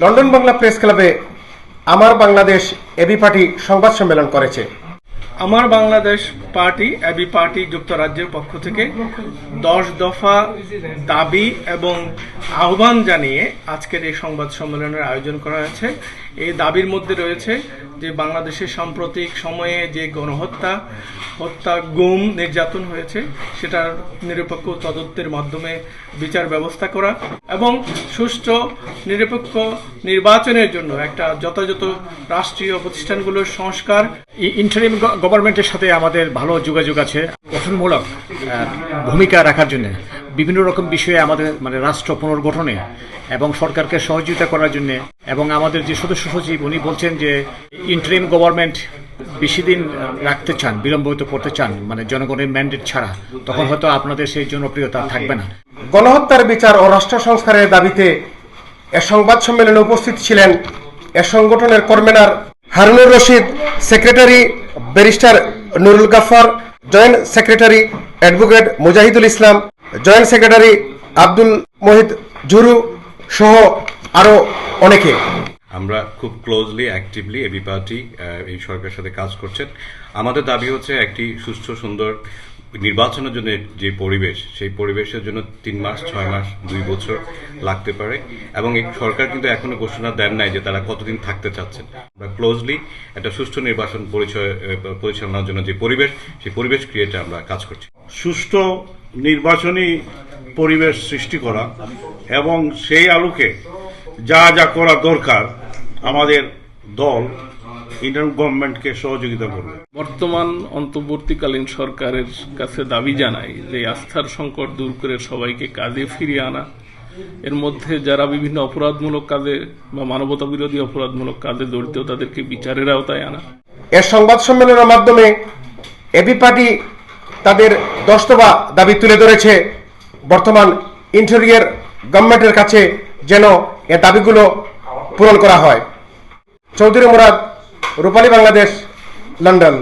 London Bangla press ক্লাবে আমার Bangladesh AB party সংবাদ সম্মেলন করেছে। আমার বাংলাদেশ পার্টি এবি পার্টি যুক্তরাজ্যের পক্ষ থেকে 10 দফা দাবি এবং আহ্বান জানিয়ে আজকের এই সংবাদ সম্মেলনের আয়োজন করা হয়েছে। এই দাবির মধ্যে রয়েছে যে বাংলাদেশের সাম্প্রতিক সময়ে যে গণহত্যা, গুম, নির্যাতন হয়েছে সেটার নিরপেক্ষ তদন্তের মাধ্যমে বিচার ব্যবস্থা করা এবং সুষ্ঠু নিরপেক্ষ নির্বাচনের জন্য একটা যথাযথ রাষ্ট্রীয় প্রতিষ্ঠানগুলোর সংস্কার। ইন্টারিম গভর্নমেন্টের সাথে আমাদের ভালো যোগাযোগ আছে, গঠনমূলক ভূমিকা রাখার জন্য বিভিন্ন রকম বিষয়ে আমাদের রাষ্ট্র পুনর্গঠনে এবং সরকারকে সহযোগিতা করার জন্য। এবং আমাদের যে সদস্য সচিব উনি বলছেন যে ইন্টারিম গভর্নমেন্ট বেশি দিন রাখতে চান, বিলম্বিত করতে চান, জনগণের ম্যান্ডেট ছাড়া, তখন হয়তো আপনাদের সেই জনপ্রিয়তা থাকবে না। গণহত্যার বিচার ও রাষ্ট্র সংস্কারের দাবিতে এ সংবাদ সম্মেলনে উপস্থিত ছিলেন এ সংগঠনের convenor Harunur Rashid, secretary barrister Nurul Gaffar, joint secretary advocate Mujahidul Islam, joint secretary Abdul Mohit Juru সহ আরো অনেকে। আমরা খুব ক্লোজলি অ্যাক্টিভলি এবি পার্টি এই সরকারের সাথে কাজ করছেন। আমাদের দাবি হচ্ছে একটি সুস্থ সুন্দর নির্বাচনের জন্য যে পরিবেশ, সেই পরিবেশের জন্য 3 মাস, 6 মাস, 2 বছর লাগতে পারে এবং এই সরকার কিন্তু এখনো ঘোষণা দেন নাই যে তারা কতদিন থাকতে চাচ্ছেন। আমরা ক্লোজলি একটা সুষ্ঠু নির্বাচন পরিচালনার জন্য যে পরিবেশ, সেই পরিবেশ ক্রিয়েটে আমরা কাজ করছি। সুষ্ঠু নির্বাচনী পরিবেশ সৃষ্টি করা এবং সেই আলোকে যা যা করা দরকার আমাদের দল ইন্টারিম গভর্নমেন্টকে সহযোগিতা করবে। বর্তমান অন্তর্বর্তীকালীন সরকারের কাছে দাবি জানাই যে আস্থার সংকট দূর করে সবাইকে কাজে ফিরিয়ে আনা, এর মধ্যে যারা বিভিন্ন অপরাধমূলক কাজে বা মানবতা বিরোধী অপরাধমূলক কাজে জড়িত তাদেরকে বিচারের আওতায় আনা। এর সংবাদ সম্মেলনের মাধ্যমে এবি পার্টি তাদের 10 দফা দাবি তুলে ধরেছে বর্তমান ইন্টেরিয়র গভর্নমেন্টের কাছে যেন এ দাবিগুলো পূরণ করা হয়। চৌধুরী মুরাদ, রূপালী বাংলাদেশ, লন্ডন।